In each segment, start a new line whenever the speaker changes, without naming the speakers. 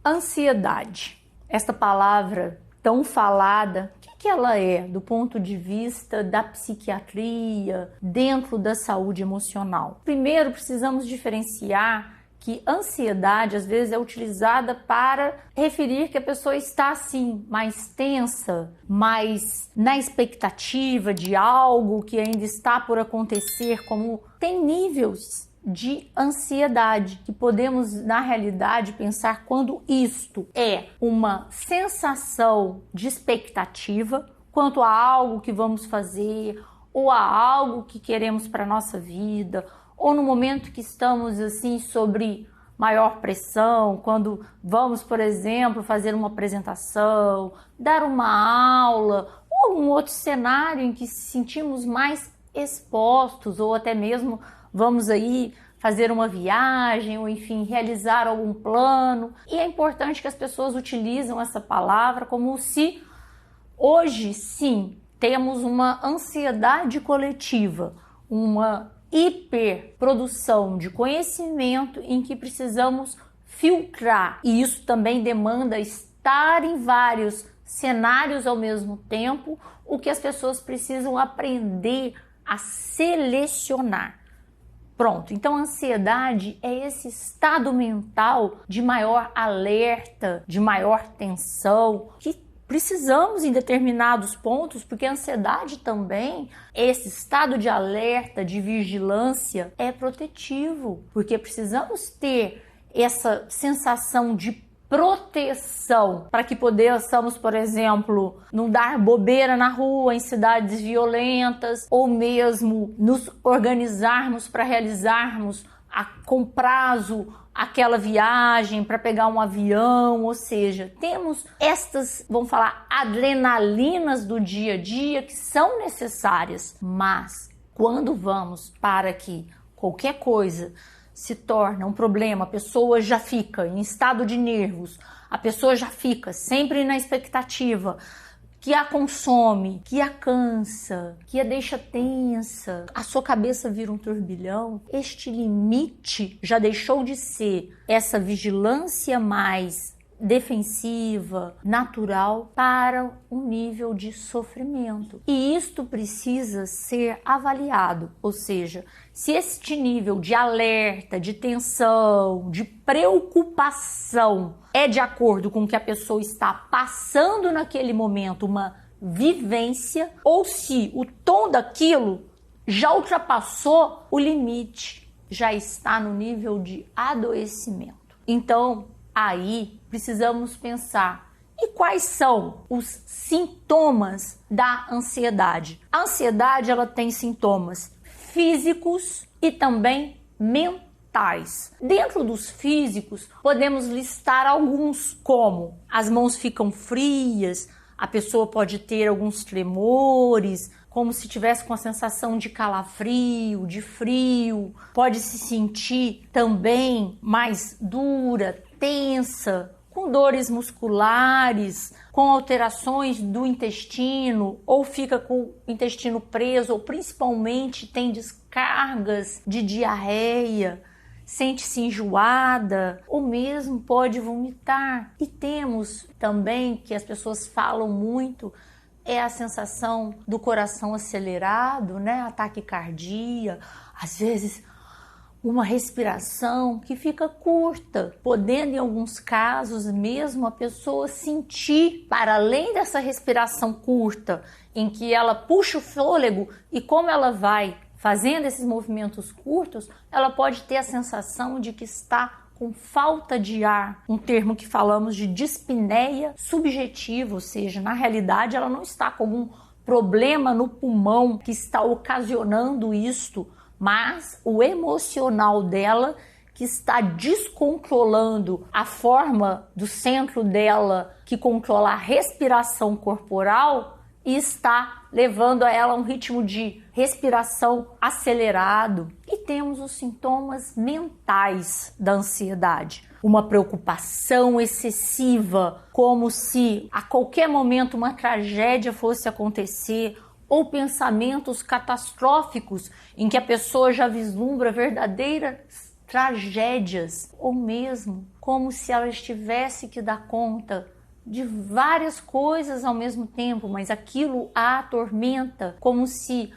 Ansiedade, esta palavra tão falada, o que ela é do ponto de vista da psiquiatria, dentro da saúde emocional? Primeiro, precisamos diferenciar que ansiedade às vezes é utilizada para referir que a pessoa está assim, mais tensa, mais na expectativa de algo que ainda está por acontecer, como tem níveis de ansiedade que podemos na realidade pensar quando isto é uma sensação de expectativa quanto a algo que vamos fazer ou a algo que queremos para a nossa vida, ou no momento que estamos assim sobre maior pressão, quando vamos, por exemplo, fazer uma apresentação, dar uma aula, ou algum outro cenário em que se sentimos mais expostos, ou até mesmo vamos aí fazer uma viagem, ou enfim, realizar algum plano. E é importante que as pessoas utilizem essa palavra como se hoje sim temos uma ansiedade coletiva, uma hiperprodução de conhecimento em que precisamos filtrar, e isso também demanda estar em vários cenários ao mesmo tempo, o que as pessoas precisam aprender a selecionar. Pronto, então a ansiedade é esse estado mental de maior alerta, de maior tensão, que precisamos em determinados pontos, porque a ansiedade também, esse estado de alerta, de vigilância, é protetivo, porque precisamos ter essa sensação de proteção para que possamos, por exemplo, não dar bobeira na rua, em cidades violentas, ou mesmo nos organizarmos para realizarmos com prazo aquela viagem, para pegar um avião, ou seja, temos estas, vamos falar, adrenalinas do dia a dia que são necessárias, mas quando vamos para que qualquer coisa se torna um problema, a pessoa já fica em estado de nervos, a pessoa já fica sempre na expectativa, que a consome, que a cansa, que a deixa tensa, a sua cabeça vira um turbilhão, este limite já deixou de ser essa vigilância mais defensiva, natural, para um nível de sofrimento. E isto precisa ser avaliado, ou seja, se este nível de alerta, de tensão, de preocupação é de acordo com o que a pessoa está passando naquele momento, uma vivência, ou se o tom daquilo já ultrapassou o limite, já está no nível de adoecimento. Então, aí precisamos pensar, e quais são os sintomas da ansiedade? A ansiedade, ela tem sintomas físicos e também mentais. Dentro dos físicos, podemos listar alguns, como as mãos ficam frias, a pessoa pode ter alguns tremores, como se tivesse com a sensação de calafrio, de frio, pode se sentir também mais dura, tensa, com dores musculares, com alterações do intestino, ou fica com o intestino preso, ou principalmente tem descargas de diarreia, sente-se enjoada, ou mesmo pode vomitar. E temos também, que as pessoas falam muito, é a sensação do coração acelerado, né? Ataque cardíaco, às vezes uma respiração que fica curta, podendo em alguns casos mesmo a pessoa sentir, para além dessa respiração curta, em que ela puxa o fôlego e como ela vai fazendo esses movimentos curtos, ela pode ter a sensação de que está com falta de ar, um termo que falamos de dispneia subjetiva, ou seja, na realidade ela não está com algum problema no pulmão que está ocasionando isto, mas o emocional dela que está descontrolando a forma do centro dela que controla a respiração corporal e está levando a ela um ritmo de respiração acelerado. E temos os sintomas mentais da ansiedade. Uma preocupação excessiva, como se a qualquer momento uma tragédia fosse acontecer, ou pensamentos catastróficos em que a pessoa já vislumbra verdadeiras tragédias, ou mesmo como se ela tivesse que dar conta de várias coisas ao mesmo tempo, mas aquilo a atormenta, como se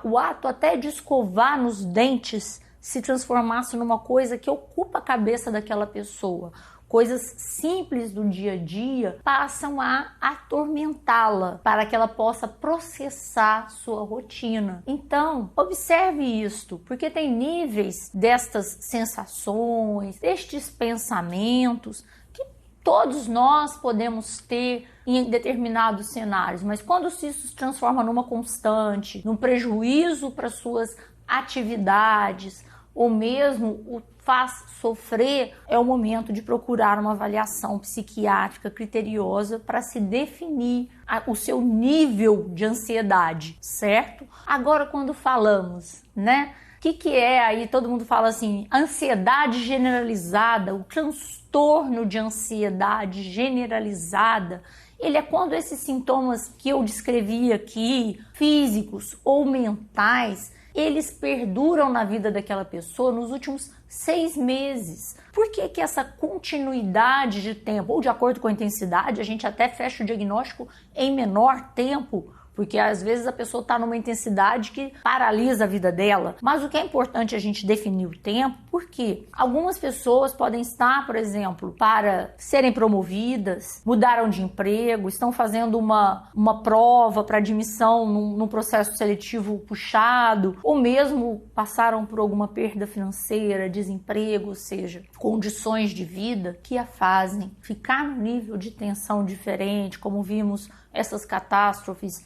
o ato até de escovar nos dentes se transformasse numa coisa que ocupa a cabeça daquela pessoa. Coisas simples do dia a dia passam a atormentá-la para que ela possa processar sua rotina. Então, observe isto, porque tem níveis destas sensações, destes pensamentos que todos nós podemos ter em determinados cenários, mas quando isso se transforma numa constante, num prejuízo para suas atividades, ou mesmo o faz sofrer, é o momento de procurar uma avaliação psiquiátrica criteriosa para se definir o seu nível de ansiedade, certo? Agora, quando falamos, né? O que é aí? Todo mundo fala assim, ansiedade generalizada, o transtorno de ansiedade generalizada. Ele é quando esses sintomas que eu descrevi aqui, físicos ou mentais, eles perduram na vida daquela pessoa nos últimos 6 meses. Por que essa continuidade de tempo, ou de acordo com a intensidade, a gente até fecha o diagnóstico em menor tempo, porque às vezes a pessoa está numa intensidade que paralisa a vida dela. Mas o que é importante a gente definir o tempo, porque algumas pessoas podem estar, por exemplo, para serem promovidas, mudaram de emprego, estão fazendo uma prova para admissão num processo seletivo puxado, ou mesmo passaram por alguma perda financeira, desemprego, ou seja, condições de vida que a fazem ficar num nível de tensão diferente, como vimos essas catástrofes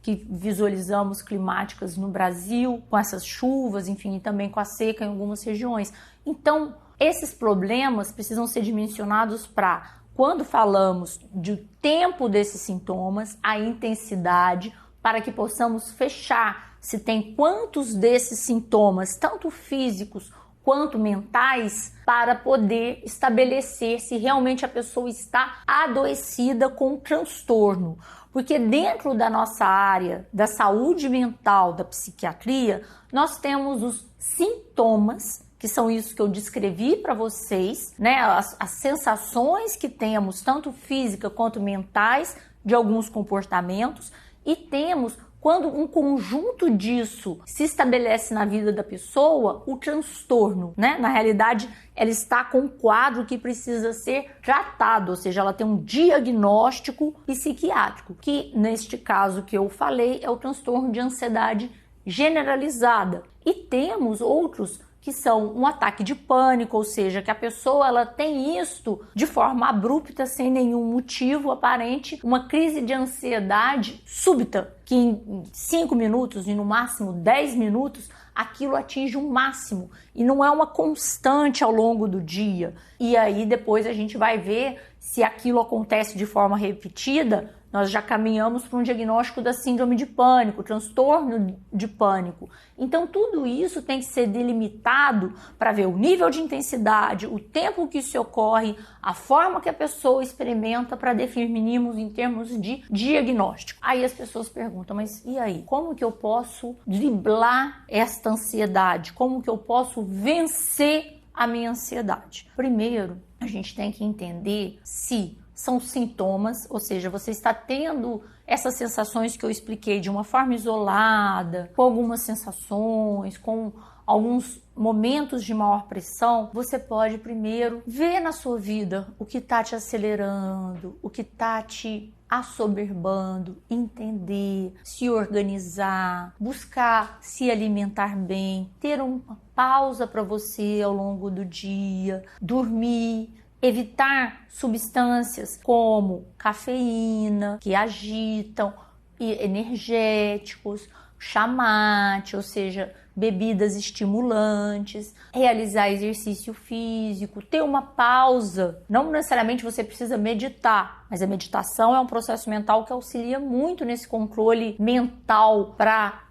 que visualizamos climáticas no Brasil, com essas chuvas, enfim, e também com a seca em algumas regiões. Então, esses problemas precisam ser dimensionados para, quando falamos do tempo desses sintomas, a intensidade, para que possamos fechar se tem quantos desses sintomas, tanto físicos quanto mentais, para poder estabelecer se realmente a pessoa está adoecida com transtorno. Porque dentro da nossa área da saúde mental, da psiquiatria, nós temos os sintomas, que são isso que eu descrevi para vocês, né? As sensações que temos, tanto física quanto mentais, de alguns comportamentos, e temos, quando um conjunto disso se estabelece na vida da pessoa, o transtorno, né? Na realidade, ela está com um quadro que precisa ser tratado, ou seja, ela tem um diagnóstico psiquiátrico, que neste caso que eu falei é o transtorno de ansiedade generalizada. E temos outros que são um ataque de pânico, ou seja, que a pessoa ela tem isto de forma abrupta, sem nenhum motivo aparente, uma crise de ansiedade súbita, que em 5 minutos e no máximo 10 minutos, aquilo atinge um máximo e não é uma constante ao longo do dia. E aí depois a gente vai ver se aquilo acontece de forma repetida. Nós já caminhamos para um diagnóstico da síndrome de pânico, transtorno de pânico. Então, tudo isso tem que ser delimitado para ver o nível de intensidade, o tempo que isso ocorre, a forma que a pessoa experimenta, para definirmos em termos de diagnóstico. Aí as pessoas perguntam, mas e aí? Como que eu posso driblar esta ansiedade? Como que eu posso vencer a minha ansiedade? Primeiro, a gente tem que entender se são sintomas, ou seja, você está tendo essas sensações que eu expliquei de uma forma isolada, com algumas sensações, com alguns momentos de maior pressão. Você pode primeiro ver na sua vida o que está te acelerando, o que está te assoberbando, entender, se organizar, buscar se alimentar bem, ter uma pausa para você ao longo do dia, dormir, evitar substâncias como cafeína, que agitam, e energéticos, chamate, ou seja, bebidas estimulantes, realizar exercício físico, ter uma pausa. Não necessariamente você precisa meditar, mas a meditação é um processo mental que auxilia muito nesse controle mental para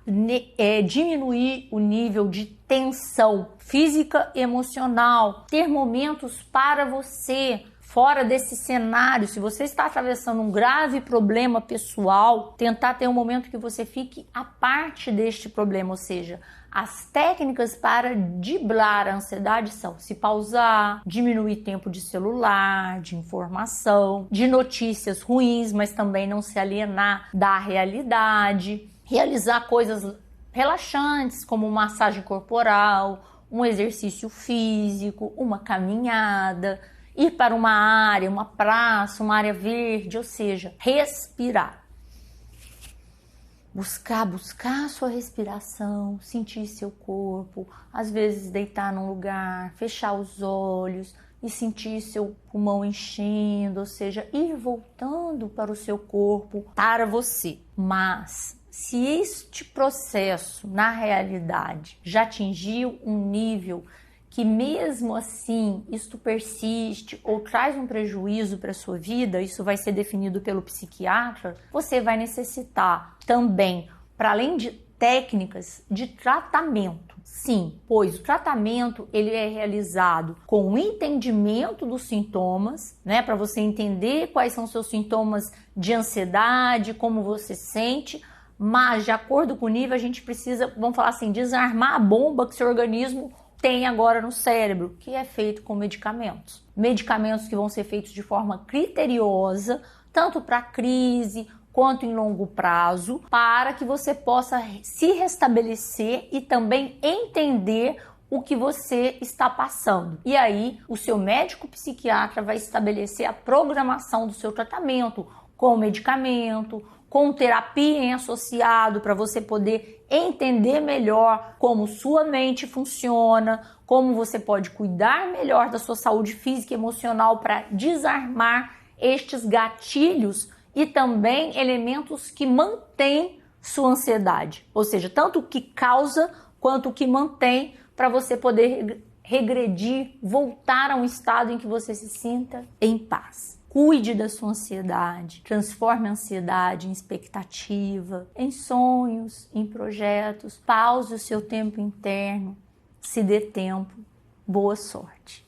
diminuir o nível de tensão física e emocional, ter momentos para você fora desse cenário. Se você está atravessando um grave problema pessoal, tentar ter um momento que você fique à parte deste problema, ou seja, As técnicas para driblar a ansiedade são se pausar, diminuir tempo de celular, de informação, de notícias ruins, mas também não se alienar da realidade, realizar coisas relaxantes como massagem corporal, um exercício físico, uma caminhada, ir para uma área, uma praça, uma área verde, ou seja, respirar. Buscar a sua respiração, sentir seu corpo, às vezes deitar num lugar, fechar os olhos e sentir seu pulmão enchendo, ou seja, ir voltando para o seu corpo, para você. Mas se este processo, na realidade, já atingiu um nível que mesmo assim isto persiste ou traz um prejuízo para a sua vida, isso vai ser definido pelo psiquiatra, você vai necessitar também, para além de técnicas, de tratamento. Sim, pois o tratamento ele é realizado com o entendimento dos sintomas, né, para você entender quais são seus sintomas de ansiedade, como você sente, mas de acordo com o nível a gente precisa, vamos falar assim, desarmar a bomba que seu organismo tem agora no cérebro, que é feito com medicamentos. Medicamentos que vão ser feitos de forma criteriosa, tanto para crise quanto em longo prazo, para que você possa se restabelecer e também entender o que você está passando. E aí, o seu médico psiquiatra vai estabelecer a programação do seu tratamento com medicamento, com terapia em associado, para você poder entender melhor como sua mente funciona, como você pode cuidar melhor da sua saúde física e emocional para desarmar estes gatilhos e também elementos que mantêm sua ansiedade, ou seja, tanto o que causa quanto o que mantém, para você poder regredir, voltar a um estado em que você se sinta em paz. Cuide da sua ansiedade, transforme a ansiedade em expectativa, em sonhos, em projetos, pause o seu tempo interno, se dê tempo. Boa sorte!